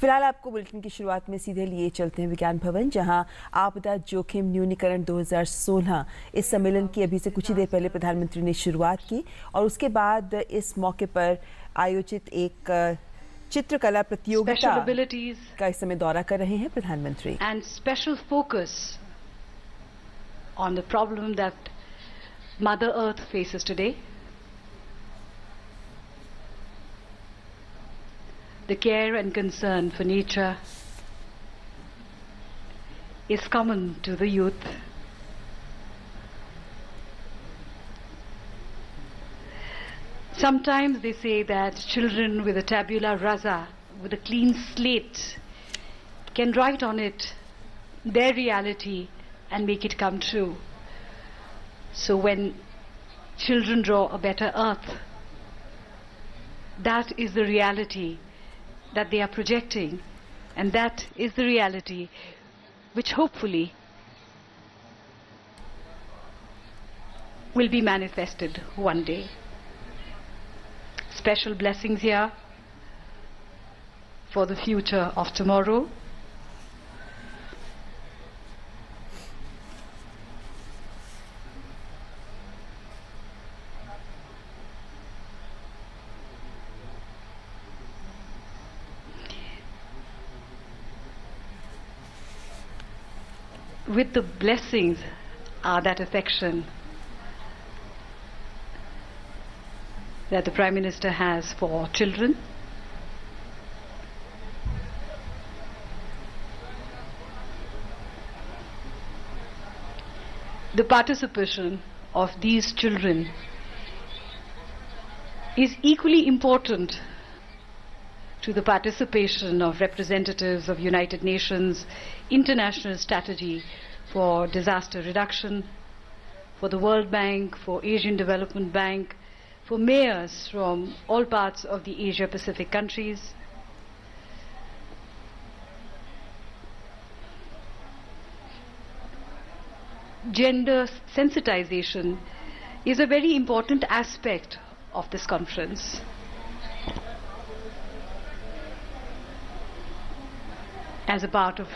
फिलहाल आपको बुलेटिन की शुरुआत में सीधे लिए चलते हैं विज्ञान भवन, जहां आपदा जोखिम न्यूनीकरण 2016 इस सम्मेलन की अभी से कुछ ही देर पहले प्रधानमंत्री ने शुरुआत की और उसके बाद इस मौके पर आयोजित एक चित्रकला प्रतियोगिता का इस समय दौरा कर रहे हैं प्रधानमंत्री। And special focus on the problem that mother earth faces today. The care and concern for nature is common to the youth. Sometimes they say that children with a tabula rasa, with a clean slate, can write on it their reality and make it come true. So when children draw a better earth, that is the reality that they are projecting, and that is the reality which hopefully will be manifested one day. Special blessings here for the future of tomorrow. With the blessings are that affection that the Prime Minister has for children. The participation of these children is equally important to the participation of representatives of United Nations International Strategy for Disaster Reduction, for the World Bank, for Asian Development Bank, for mayors from all parts of the Asia-Pacific countries. Gender sensitization is a very important aspect of this conference. As a part of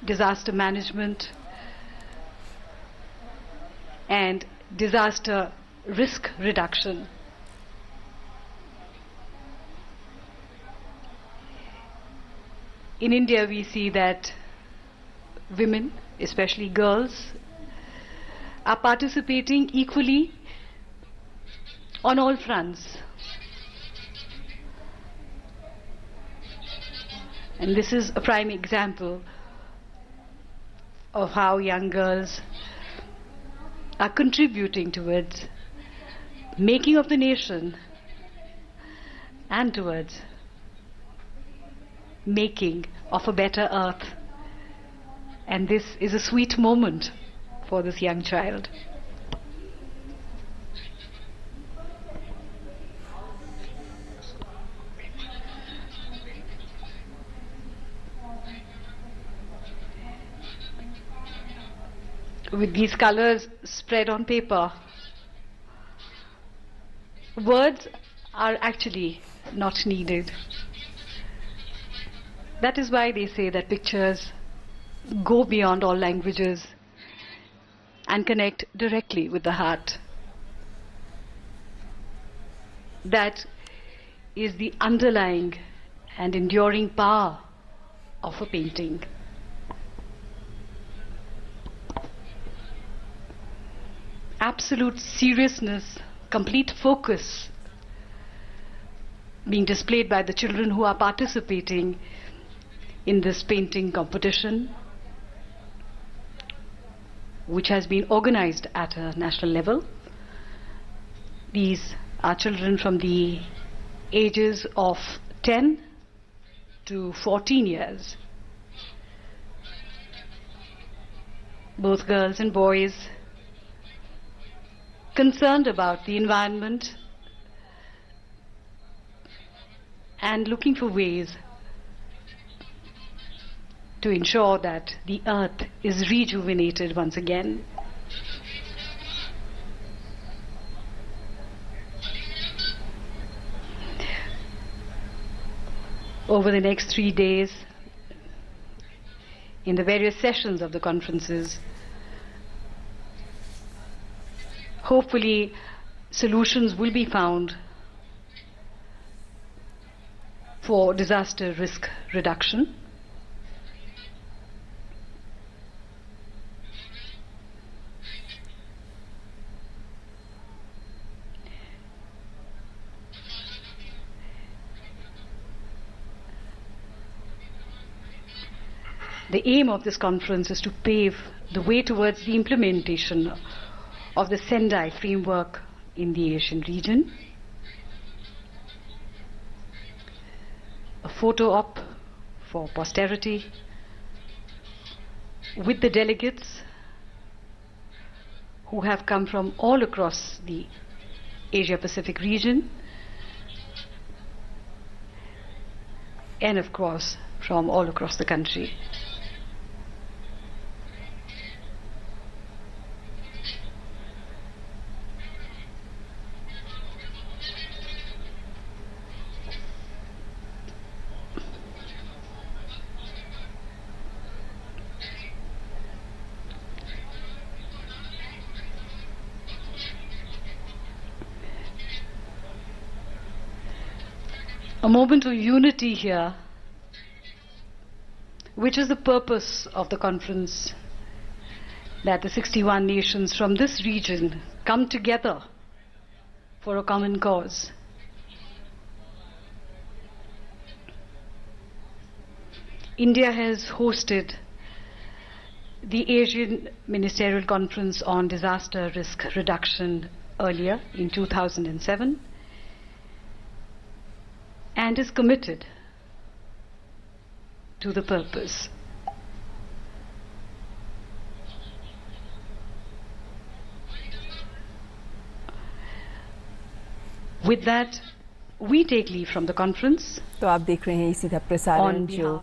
disaster management and disaster risk reduction. In India, we see that women, especially girls, are participating equally on all fronts. And this is a prime example of how young girls are contributing towards making of the nation and towards making of a better earth. And this is a sweet moment for this young child. With these colors spread on paper, words are actually not needed. That is why they say that pictures go beyond all languages and connect directly with the heart. That is the underlying and enduring power of a painting. Absolute seriousness, complete focus being displayed by the children who are participating in this painting competition, which has been organized at a national level. These are children from the ages of 10 to 14 years. Both girls and boys concerned about the environment and looking for ways to ensure that the earth is rejuvenated once again. Over the next 3 days, in the various sessions of the conferences. Hopefully, solutions will be found for disaster risk reduction. The aim of this conference is to pave the way towards the implementation of the Sendai framework in the Asian region. A photo op for posterity with the delegates who have come from all across the Asia-Pacific region and of course from all across the country. A moment of unity here, which is the purpose of the conference, that the 61 nations from this region come together for a common cause. India has hosted the Asian Ministerial Conference on Disaster Risk Reduction earlier in 2007. And is committed to the purpose. With that, we take leave from the conference. तो आप देख रहे हैं ये सीधा प्रसारण On जो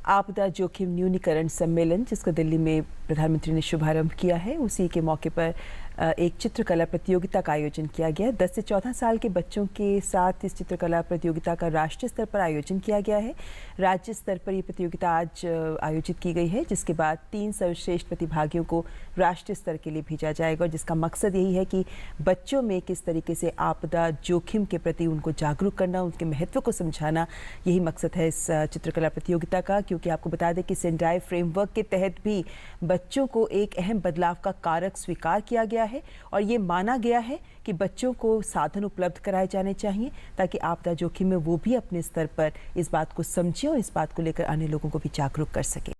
आपदा जोखिम न्यूनीकरण सम्मेलन जिसका दिल्ली में प्रधानमंत्री ने शुभारंभ किया है, उसी के मौके पर एक चित्रकला प्रतियोगिता का आयोजन किया गया। 10 से 14 साल के बच्चों के साथ इस चित्रकला प्रतियोगिता का राष्ट्रीय स्तर पर आयोजन किया गया है। राज्य स्तर पर ये प्रतियोगिता आज आयोजित की गई है, जिसके बाद 3 सर्वश्रेष्ठ प्रतिभागियों को राष्ट्रीय स्तर के लिए भेजा जाएगा, जिसका मकसद यही है कि बच्चों में किस तरीके से आपदा जोखिम के प्रति उनको जागरूक करना, उनके महत्व को समझाना, यही मकसद है इस चित्रकला प्रतियोगिता का। क्योंकि आपको बता दें कि सेंडाई फ्रेमवर्क के तहत भी बच्चों को एक अहम बदलाव का कारक स्वीकार किया गया है और ये माना गया है कि बच्चों को साधन उपलब्ध कराए जाने चाहिए ताकि आपदा जोखिम में वो भी अपने स्तर पर इस बात को समझें और इस बात को लेकर अन्य लोगों को भी जागरूक कर सकें।